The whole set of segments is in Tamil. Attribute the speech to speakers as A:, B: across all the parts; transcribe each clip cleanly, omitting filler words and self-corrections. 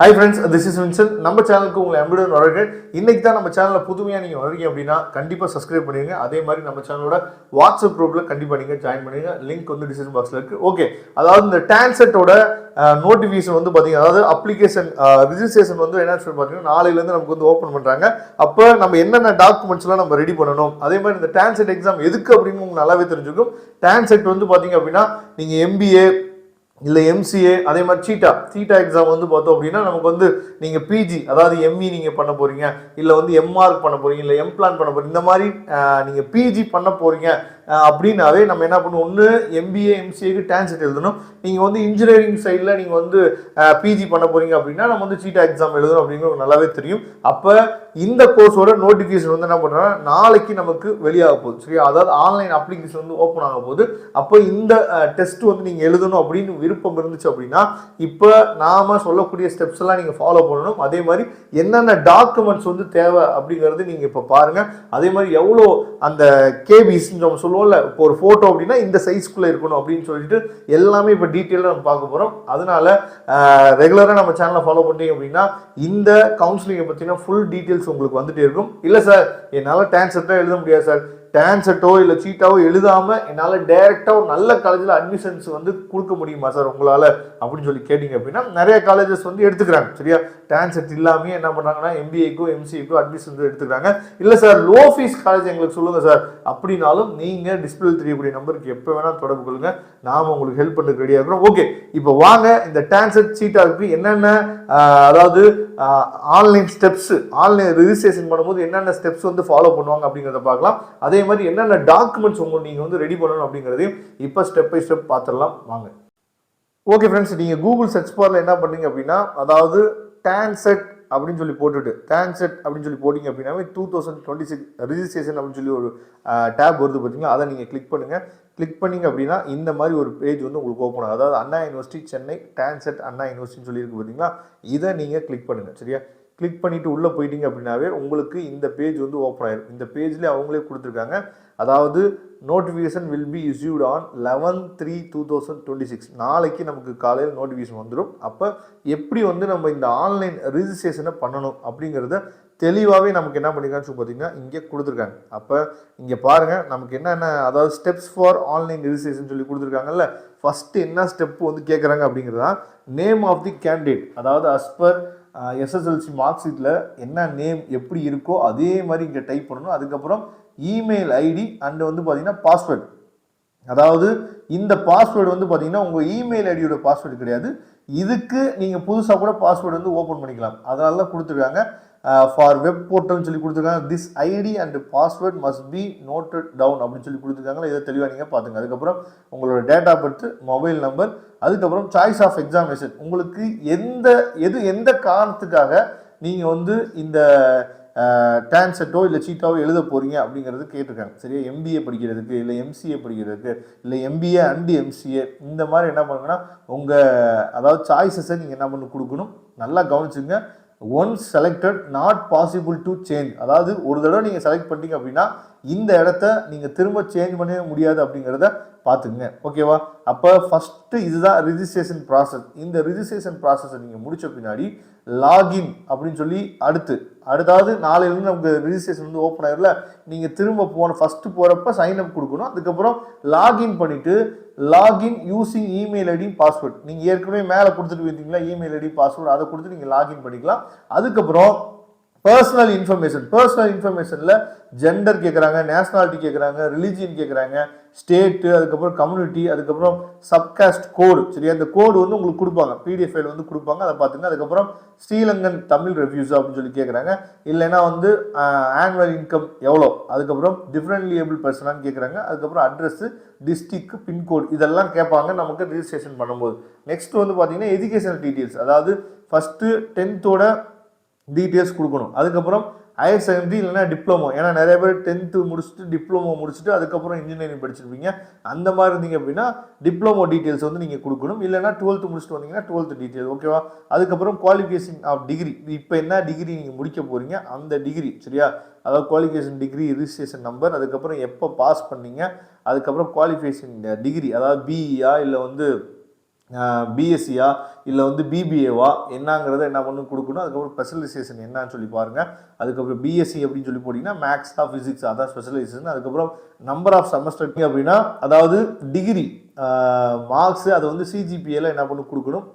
A: Hi friends, this is Vincent. நம்ம சேனலுக்கு உங்களை அன்புடன் வரவேற்கிறேன். இன்னைக்கு தான் நம்ம சேனல்ல புதுமையா நீங்க வரீங்க அப்படின்னா கண்டிப்பா சப்ஸ்கிரைப் பண்ணிடுங்க. அதே மாதிரி நம்ம சேனலோட வாட்ஸ்அப் குரூப்ல கண்டிப்பா நீங்க ஜாயின் பண்ணுங்க. லிங்க் வந்து டிஸ்கிரிப்ஷன் பாக்ஸ்ல இருக்கு. ஓகே, அதாவது இந்த டான்செட்டோட நோட்டிஃபிகேஷன் வந்து பாத்தீங்க, அதாவது அப்ளிகேஷன் ரிஜிஸ்ட்ரேஷன் வந்து என்ன சொல்லி பாத்தீங்கன்னா நாளையில இருந்து நமக்கு வந்து ஓபன் பண்றாங்க. அப்ப நம்ம என்னென்ன டாக்குமெண்ட்ஸ் எல்லாம் நம்ம ரெடி பண்ணணும், அதே மாதிரி இந்த டான்செட் எக்ஸாம் எதுக்கு அப்படின்னு உங்களுக்கு நல்லாவே தெரிஞ்சுக்கும். டான்செட் வந்து பாத்தீங்க அப்படின்னா நீங்க எம்பிஏ இல்லை எம்சிஏ, அதே மாதிரி சீட்டா எக்ஸாம் வந்து பார்த்தோம் அப்படின்னா நமக்கு வந்து நீங்கள் பிஜி, அதாவது எம்இ நீங்கள் பண்ண போகிறீங்க, இல்லை வந்து எம்ஆர்க் பண்ண போகிறீங்க, இல்லை எம்பிளான் பண்ண போகிறீங்க, இந்த மாதிரி நீங்கள் பிஜி பண்ண போகிறீங்க அப்படின்னாவே நம்ம என்ன பண்ணுவோம், ஒன்று எம்பிஏ எம்சிஏக்கு டான்செட் எழுதணும். நீங்கள் வந்து இன்ஜினியரிங் சைடில் நீங்கள் வந்து பிஜி பண்ண போகிறீங்க அப்படின்னா நம்ம வந்து சீட்டா எக்ஸாம் எழுதணும் அப்படிங்கிறது நல்லாவே தெரியும். அப்போ இந்த கோர்ஸோட நோட்டிஃபிகேஷன் வந்து என்ன பண்ணுறோம்னா நாளைக்கு நமக்கு வெளியாக போகுது, சரியா? அதாவது ஆன்லைன் அப்ளிகேஷன் வந்து ஓப்பன் ஆக போகுது. அப்போ இந்த டெஸ்ட் வந்து நீங்கள் எழுதணும் அப்படின்னு விருப்பம் இருந்துச்சு அப்படின்னா இப்போ நாம சொல்லக்கூடிய ஸ்டெப்ஸ் எல்லாம் நீங்கள் ஃபாலோ பண்ணணும். அதே மாதிரி என்னென்ன டாக்குமெண்ட்ஸ் வந்து தேவை அப்படிங்கிறது நீங்கள் இப்போ பாருங்கள். அதே மாதிரி எவ்வளோ அந்த கேபிஸ் நம்ம சொல்லுவோம்ல, இப்போ ஒரு ஃபோட்டோ அப்படின்னா இந்த சைஸ்க்குள்ளே இருக்கணும் அப்படின்னு சொல்லிட்டு எல்லாமே இப்போ டீட்டெயிலாக நம்ம பார்க்க போகிறோம். அதனால ரெகுலராக நம்ம சேனலை ஃபாலோ பண்ணிட்டீங்க அப்படின்னா இந்த கவுன்சிலிங்கை பற்றின ஃபுல் டீட்டெயில்ஸ் உங்களுக்கு வந்துட்டே இருக்கும். இல்லை சார் என்னால் டான்செட்டோ எழுத முடியாது சார், டான்செட்டோ இல்லை சீட்டாவோ எழுதாமல் என்னால் டைரெக்டாக ஒரு நல்ல காலேஜில் அட்மிஷன்ஸ் வந்து கொடுக்க முடியுமா சார் உங்களால் அப்படின்னு சொல்லி கேட்டிங்க அப்படின்னா நிறைய காலேஜஸ் வந்து எடுத்துக்கிறாங்க, சரியா? டான்செட் இல்லாமே என்ன பண்ணுறாங்கன்னா எம்பிஏக்கோ எம்சிஏக்கோ அட்மிஷன் எடுத்துக்கிறாங்க. இல்லை சார் லோ ஃபீஸ் காலேஜ் எங்களுக்கு சொல்லுங்கள் சார் அப்படின்னாலும் நீங்கள் டிஸ்பிளே தெரியக்கூடிய நம்பருக்கு எப்போ வேணால் தொடர்பு கொள்ளுங்க, நாம் உங்களுக்கு ஹெல்ப் பண்ண ரெடியாக இருக்கிறோம். ஓகே, இப்போ வாங்க இந்த டான்செட் சீட்டாவுக்கு என்னென்ன அதாவது ஆன்லைன் ஸ்டெப்ஸ், ஆன்லைன் ரிஜிஸ்ட்ரேஷன் பண்ணும்போது என்னென்ன ஸ்டெப்ஸ் வந்து ஃபாலோ பண்ணுவாங்க அப்படிங்கிறத பார்க்கலாம். அதே மாதிரி என்னென்ன டாக்குமெண்ட்ஸ் உங்களுக்கு நீங்கள் வந்து ரெடி பண்ணணும் அப்படிங்கிறதையும் இப்போ ஸ்டெப் பை ஸ்டெப் பார்த்துடலாம் வாங்க. ஓகே ஃப்ரெண்ட்ஸ், நீங்கள் கூகுள் சர்ச் பாரில் என்ன பண்ணீங்க அப்படின்னா, அதாவது டான்செட் அப்படின்னு சொல்லி போட்டுட்டு டான்செட் அப்படின்னு சொல்லி போட்டிங்க அப்படின்னாவே 2026 ரிஜிஸ்ட்ரேஷன் அப்படின்னு சொல்லி ஒரு டேப் வருது பார்த்தீங்களா, அதை நீங்கள் கிளிக் பண்ணுங்கள். கிளிக் பண்ணிங்க அப்படின்னா இந்த மாதிரி ஒரு பேஜ் வந்து உங்களுக்கு ஓப்பன் ஆகும். அதாவது அண்ணா யூனிவர்சிட்டி சென்னை டான்செட் அண்ணா யூனிவர்சிட்டின்னு சொல்லியிருக்கு பார்த்தீங்களா, இதை நீங்கள் கிளிக் பண்ணுங்கள், சரியா? கிளிக் பண்ணிவிட்டு உள்ளே போயிட்டீங்க அப்படின்னாவே உங்களுக்கு இந்த பேஜ் வந்து ஓப்பன் ஆயிடும். இந்த பேஜ்லேயே அவங்களே கொடுத்துருக்காங்க, அதாவது notification will be issued on 11/3/2026. நாளைக்கு நமக்கு காலையில் நோட்டிஃபிகேஷன் வந்துடும். அப்போ எப்படி வந்து நம்ம இந்த ஆன்லைன் ரிஜிஸ்ட்ரேஷனை பண்ணணும் அப்படிங்கிறத தெளிவாகவே நமக்கு என்ன பண்ணிருக்கான்னு பார்த்தீங்கன்னா இங்கே கொடுத்துருக்காங்க. அப்போ இங்கே பாருங்கள் நமக்கு என்னென்ன, அதாவது ஸ்டெப்ஸ் ஃபார் ஆன்லைன் ரிஜிஸ்ட்ரேஷன் சொல்லி கொடுத்துருக்காங்கல்ல. ஃபஸ்ட்டு என்ன ஸ்டெப் வந்து கேட்குறாங்க அப்படிங்கிறதா நேம் ஆஃப் தி கேண்டிடேட், அதாவது அஸ்பர் எஸ்எஸ்எல்சி மார்க் ஷீட்டில் என்ன நேம் எப்படி இருக்கோ அதே மாதிரி இங்கே டைப் பண்ணணும். அதுக்கப்புறம் இமெயில் ஐடி அண்டு வந்து பார்த்தீங்கன்னா பாஸ்வேர்டு, அதாவது இந்த பாஸ்வேர்டு வந்து பார்த்தீங்கன்னா உங்கள் இமெயில் ஐடியோட பாஸ்வேர்டு கிடையாது, இதுக்கு நீங்கள் புதுசாக கூட பாஸ்வேர்டு வந்து ஓப்பன் பண்ணிக்கலாம். அதனால தான் கொடுத்துருக்காங்க. ஃபார் வெப் போர்ட்டல்னு சொல்லி கொடுத்துருக்காங்க. This ID and password must be noted down அப்படின்னு சொல்லி கொடுத்துருக்காங்களா, இதை தெளிவாக நீங்கள் பார்த்துங்க. அதுக்கப்புறம் உங்களோட date of birth, mobile number, அதுக்கப்புறம் சாய்ஸ் ஆஃப் எக்ஸாமினேஷன், உங்களுக்கு எந்த காரணத்துக்காக நீங்கள் வந்து இந்த டான்செட்டோ இல்லை சீட்டாவோ எழுத போகிறீங்க அப்படிங்கிறது கேட்டிருக்காங்க, சரியா? எம்பிஏ படிக்கிறதுக்கு, இல்லை எம்சிஏ படிக்கிறதுக்கு, இல்லை எம்பிஏ அண்டு எம்சிஏ, இந்த மாதிரி என்ன பண்ணுங்கன்னா உங்கள் அதாவது சாய்ஸஸை நீங்கள் என்ன பண்ணி கொடுக்கணும். நல்லா கவனிச்சுங்க. Once selected not possible to change, அதாவது ஒரு தடவை நீங்கள் செலக்ட் பண்ணிட்டீங்க அப்படின்னா இந்த இடத்த நீங்கள் திரும்ப சேஞ்ச் பண்ணவே முடியாது அப்படிங்கிறத பார்த்துக்குங்க, ஓகேவா? அப்போ ஃபஸ்ட்டு இதுதான் ரிஜிஸ்ட்ரேஷன் ப்ராசஸ். இந்த ரிஜிஸ்ட்ரேஷன் ப்ராசஸை நீங்கள் முடித்த பின்னாடி லாகின் அப்படின்னு சொல்லி அடுத்தாவது நாளையிலேருந்து நமக்கு ரிஜிஸ்ட்ரேஷன் வந்து ஓப்பன் ஆகிடல, நீங்கள் திரும்ப ஃபஸ்ட்டு போகிறப்ப சைன்அப் கொடுக்கணும். அதுக்கப்புறம் லாகின் பண்ணிவிட்டு login using email ID password, நீங்கள் ஏற்கனவே மேலே கொடுத்துட்டு வந்தீங்களா இமெயில் ஐடி பாஸ்வேர்டு, அதை கொடுத்து நீங்கள் லாகின் பண்ணிக்கலாம். அதுக்கப்புறம் பர்சனல் இன்ஃபர்மேஷனில் ஜெண்டர் கேட்குறாங்க, நேஷனாலிட்டி கேட்குறாங்க, ரிலிஜியன் கேட்குறாங்க, ஸ்டேட்டு, அதுக்கப்புறம் கம்யூனிட்டி, அதுக்கப்புறம் சப்காஸ்ட் கோடு, சரியா? அந்த கோடு வந்து உங்களுக்கு கொடுப்பாங்க, பிடிஎஃப் ஃபைல் வந்து கொடுப்பாங்க, அதை பார்த்துங்க. அதுக்கப்புறம் ஸ்ரீலங்கன் தமிழ் ரிவ்யூஸ் அப்படின்னு சொல்லி கேட்குறாங்க. இல்லைன்னா வந்து ஆனுவல் இன்கம் எவ்வளோ, அதுக்கப்புறம் டிஃப்ரெண்ட்லி ஏபிள் பர்சனான்னு கேட்குறாங்க. அதுக்கப்புறம் அட்ரஸ், டிஸ்ட்ரிக்ட், பின்கோடு, இதெல்லாம் கேட்பாங்க நமக்கு ரிஜிஸ்ட்ரேஷன் பண்ணும்போது. நெக்ஸ்ட் வந்து பார்த்தீங்கன்னா எஜுகேஷனல் டீட்டெயில்ஸ், அதாவது ஃபஸ்ட்டு 10th டீட்டெயில்ஸ் கொடுக்கணும். அதுக்கப்புறம் ஹையர் செகண்டரி இல்லைனா டிப்ளமோ, ஏன்னா நிறைய பேர் 10th முடிச்சுட்டு டிப்ளமோ முடிச்சுட்டு அதுக்கப்புறம் இன்ஜினியரிங் படிச்சிருப்பீங்க. அந்த மாதிரி இருந்தீங்க அப்படின்னா டிப்ளமோ டீட்டெயில்ஸ் வந்து நீங்கள் கொடுக்கணும். இல்லைனா 12th முடிச்சுட்டு வந்தீங்கன்னா 12th டீட்டெயில், ஓகேவா? அதுக்கப்புறம் குவாலிஃபிகேஷன் ஆஃப் டிகிரி, இப்போ என்ன டிகிரி நீங்கள் முடிக்க போகிறீங்க அந்த டிகிரி, சரியா? அதாவது குவாலிஃபிகேஷன் டிகிரி, ரிஜிஸ்ட்ரேஷன் நம்பர், அதுக்கப்புறம் எப்போ பாஸ் பண்ணீங்க, அதுக்கப்புறம் குவாலிஃபிகேஷன் டிகிரி, அதாவது பிஇயா இல்லை வந்து பிஎஸ்சியா இல்லை வந்து பிபிஏவா என்னங்கிறத என்ன பண்ணு கொடுக்கணும். அதுக்கப்புறம் ஸ்பெஷலைசேஷன் என்னன்னு சொல்லி பாருங்கள். அதுக்கப்புறம் பிஎஸ்சி அப்படின்னு சொல்லி போட்டிங்கன்னா மேக்ஸா ஃபிசிக்ஸ் அதான் ஸ்பெஷலைசேஷன். அதுக்கப்புறம் நம்பர் ஆஃப் செமஸ்டர் அப்படின்னா அதாவது டிகிரி மார்க்ஸு அதை வந்து சிஜிபிஏல என்ன பண்ணு கொடுக்கணும்.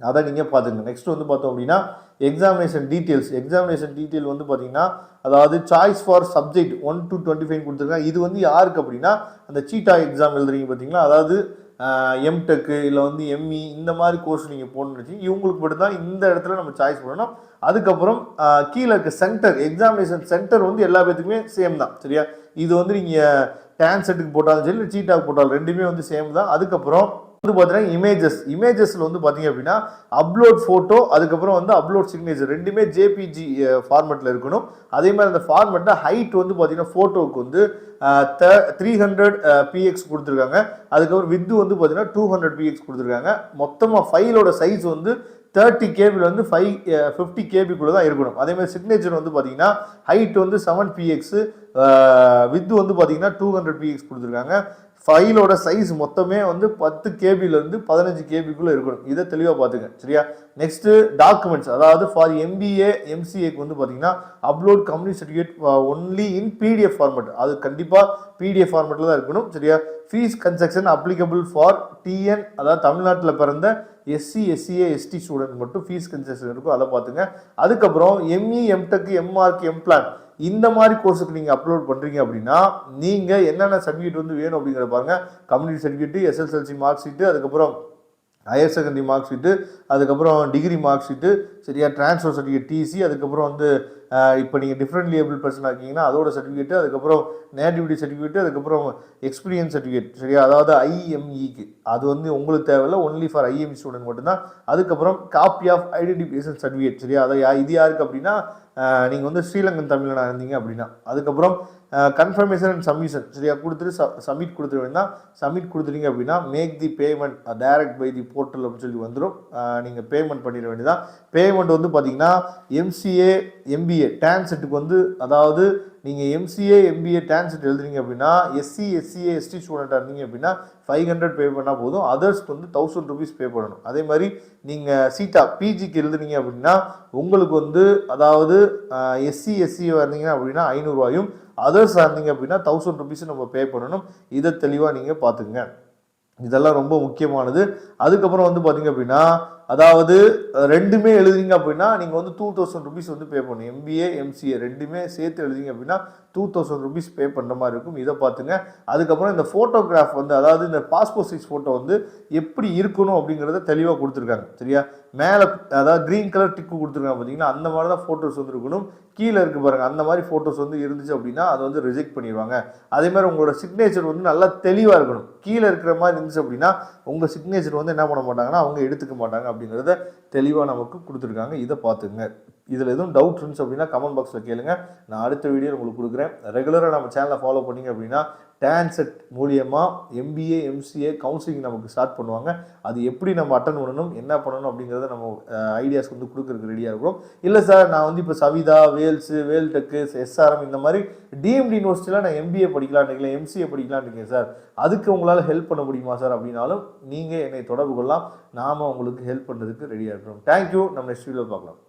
A: அதை நீங்கள் பார்த்துங்க. நெக்ஸ்ட் வந்து பார்த்தோம் அப்படின்னா எக்ஸாமினேஷன் டீட்டெயில் வந்து பார்த்தீங்கன்னா அதாவது சாய்ஸ் ஃபார் சப்ஜெக்ட் 1 to 25 கொடுத்துருக்காங்க. இது வந்து யாருக்கு அப்படின்னா அந்த சீட்டா எக்ஸாம் எழுதுறீங்க பார்த்தீங்களா, அதாவது எம்டெக்கு இல்லை வந்து எம்இ இந்த மாதிரி கோர்ஸ் நீங்கள் போகணுன்னு வச்சு இவங்களுக்கு மட்டும் தான் இந்த இடத்துல நம்ம சாய்ஸ் பண்ணணும். அதுக்கப்புறம் கீழே இருக்க சென்டர் எக்ஸாமினேஷன் சென்டர் வந்து எல்லா பேத்துக்குமே சேம் தான். சரியா, இது வந்து நீங்கள் டான்செட்டுக்கு போட்டாலும் சரி இல்லை சீட்டாக்கு போட்டாலும் ரெண்டுமே வந்து சேம் தான். அதுக்கப்புறம் வந்து பார்த்தீங்கன்னா இமேஜஸில் வந்து பார்த்தீங்க அப்படின்னா அப்லோட் ஃபோட்டோ அதுக்கப்புறம் வந்து அப்லோட் சிக்னேச்சர் ரெண்டுமே ஜேபிஜி ஃபார்மெட்டில் இருக்கணும். அதே மாதிரி அந்த ஃபார்மெட்டில் ஹைட் வந்து பார்த்தீங்கன்னா ஃபோட்டோவுக்கு வந்து 300 px கொடுத்துருக்காங்க. அதுக்கப்புறம் வித்து வந்து பார்த்தீங்கன்னா 200 px கொடுத்துருக்காங்க. மொத்தமாக ஃபைலோட சைஸ் வந்து 30 KB வந்து 50 KB தான் இருக்கணும். அதே மாதிரி சிக்னேச்சர் வந்து பார்த்தீங்கன்னா ஹைட் வந்து 7 px வித்து வந்து பார்த்தீங்கன்னா 200 px கொடுத்துருக்காங்க. ஃபைலோட சைஸ் மொத்தமே வந்து 10 KBலேருந்து 15 KB இருக்கணும். இதை தெளிவாக பார்த்துங்க. சரியா, நெக்ஸ்ட்டு டாக்குமெண்ட்ஸ் அதாவது ஃபார் எம்பிஏ எம்சிஏக்கு வந்து பார்த்தீங்கன்னா upload community certificate only in PDF format. அது கண்டிப்பாக பிடிஎஃப் ஃபார்மெட்டில் தான் இருக்கணும். சரியா, fees concession applicable for TN அதாவது தமிழ்நாட்டில் பிறந்த எஸ்சி எஸ்சிஏ எஸ்டி ஸ்டூடெண்ட் மட்டும் ஃபீஸ் கன்செஷன் இருக்கும், அதை பார்த்துங்க. அதுக்கப்புறம் எம்இ எம்டெக் எம்ஆர்க் எம்பிளான் இந்த மாதிரி கோர்ஸுக்கு நீங்கள் அப்லோட் பண்ணுறீங்க அப்படின்னா நீங்கள் என்னென்ன சர்டிஃபிகேட் வந்து வேணும் அப்படிங்கிறத பாருங்கள். Community certificate, SSLC mark sheet, அதுக்கப்புறம் ஹையர் செகண்டரி மார்க் ஷீட்டு, அதுக்கப்புறம் டிகிரி மார்க் ஷீட்டு, சரியா, ட்ரான்ஸ்ஃபர் சர்டிஃபிகேட் டிசி, அதுக்கப்புறம் வந்து இப்போ நீங்கள் டிஃப்ரெண்ட்லி ஏபிள் பர்சன் ஆக்கிங்கன்னா அதோட சர்டிஃபிகேட்டு, அதுக்கப்புறம் நேட்டிவிட்டி சர்டிஃபிகேட்டு, அதுக்கப்புறம் எக்ஸ்பீரியன்ஸ் சர்டிஃபிகேட். சரியா, அதாவது ஐஎம்இக்கு அது வந்து உங்களுக்கு தேவையில்லை, ஒன்லி ஃபார் ஐஎம்இ ஸ்டூடெண்ட் மட்டும்தான். அதுக்கப்புறம் காப்பி ஆஃப் ஐடென்டிஃபிகேஷன் சர்டிஃபிகேட். சரியா, அதை இது யாருக்கு அப்படின்னா நீங்கள் வந்து ஸ்ரீலங்கன் தமிழனாக இருந்தீங்க அப்படின்னா. அதுக்கப்புறம் கன்ஃபர்மேஷன் அண்ட் சப்மிஷன். சரியா, கொடுத்துட்டு சப்மிட் கொடுத்துட வேண்டாம். சப்மிட் கொடுத்துட்டீங்க அப்படின்னா make the payment direct by the portal அப்படின்னு சொல்லி வந்துடும். நீங்கள் பேமெண்ட் பண்ணிட வேண்டியதான். பேமெண்ட் வந்து பார்த்தீங்கன்னா எம்சிஏ எம்பிஏ டான்செட்டுக்கு வந்து அதாவது நீங்கள் எம்சிஏ எம்பிஏ டான்செட் எழுதுறீங்க அப்படின்னா எஸ்சி எஸ்சிஏ எஸ்டி ஸ்டூடெண்ட்டாக இருந்தீங்க அப்படின்னா 500 பே பண்ணால் போதும். அதர்ஸ்க்கு வந்து 1000 rupees பே பண்ணணும். அதே மாதிரி நீங்கள் சீட்டா பிஜிக்கு எழுதுனீங்க அப்படின்னா உங்களுக்கு வந்து அதாவது எஸ்சி எஸ்சியாக இருந்தீங்க அப்படின்னா 500 ரூபாயும், அதர்ஸ் இருந்தீங்க அப்படின்னா 1000 rupees நம்ம பே பண்ணணும். இதை தெளிவாக நீங்கள் பார்த்துங்க. இதெல்லாம் ரொம்ப முக்கியமானது. அதுக்கப்புறம் வந்து பார்த்தீங்க அப்படின்னா அதாவது ரெண்டுமே எழுதுறீங்க அப்படின்னா நீங்கள் வந்து 2000 rupees வந்து பே பண்ணணும். எம்பிஏ எம்சிஏ ரெண்டுமே சேர்த்து எழுதுறீங்க அப்படின்னா 2000 rupees பே பண்ணுற மாதிரி இருக்கும். இதை பார்த்துங்க. அதுக்கப்புறம் இந்த ஃபோட்டோகிராஃப் வந்து அதாவது இந்த பாஸ்போர்ட் சைஸ் ஃபோட்டோ வந்து எப்படி இருக்கணும் அப்படிங்கிறத தெளிவாக கொடுத்துருக்காங்க. சரியா, மேலே அதாவது க்ரீன் கலர் டிக்கு கொடுத்துருக்காங்க பார்த்தீங்கன்னா அந்த மாதிரி தான் ஃபோட்டோஸ் வந்து இருக்கணும். கீழே இருக்குது பாருங்கள், அந்த மாதிரி ஃபோட்டோஸ் வந்து இருந்துச்சு அப்படின்னா அதை வந்து ரிஜெக்ட் பண்ணிடுவாங்க. அதே மாதிரி உங்களோட சிக்னேச்சர் வந்து நல்லா தெளிவாக இருக்கணும். கீழே இருக்கிற மாதிரி இருந்துச்சு அப்படின்னா உங்கள் சிக்னேச்சர் வந்து என்ன பண்ண மாட்டாங்கன்னா அவங்க எடுத்துக்க மாட்டாங்க அப்படிங்கிறத தெளிவாக நமக்கு கொடுத்துருக்காங்க. இதை பார்த்துங்க. இதில் எதுவும் டவுட் இருந்துச்சு அப்படின்னா கமெண்ட் பாக்ஸில் கேளுங்க, நான் அடுத்த வீடியோ உங்களுக்கு கொடுக்குறேன். ரெகுலராக நம்ம சேனலை ஃபாலோ பண்ணிங்க அப்படின்னா டான்செட் மூலியமாக எம்பிஏ எம்சிஏ கவுன்சிலிங் நமக்கு ஸ்டார்ட் பண்ணுவாங்க. அது எப்படி நம்ம அட்டன் பண்ணணும் என்ன பண்ணணும் அப்படிங்கிறத நம்ம ஐடியாஸ் வந்து கொடுக்குறதுக்கு ரெடியாக இருக்கிறோம். இல்லை சார் நான் வந்து இப்போ சவிதா வேல்ஸு வேல்டெக்கு எஸ்ஆர்எம் இந்த மாதிரி டிஎம்டி யூனிவர்சிட்டியில் நான் எம்பிஏ படிக்கலான்னு இருக்கேன் எம்சிஏ படிக்கலான்னு இருக்கேன் சார், அதுக்கு உங்களால் ஹெல்ப் பண்ண முடியுமா சார் அப்படின்னாலும் நீங்கள் என்னை தொடர்பு கொள்ளலாம். நாம் உங்களுக்கு ஹெல்ப் பண்ணுறதுக்கு ரெடியாக இருக்கிறோம். தேங்க்யூ. நம்ம நெக்ஸ்ட் வீடியோவில் பார்க்கலாம்.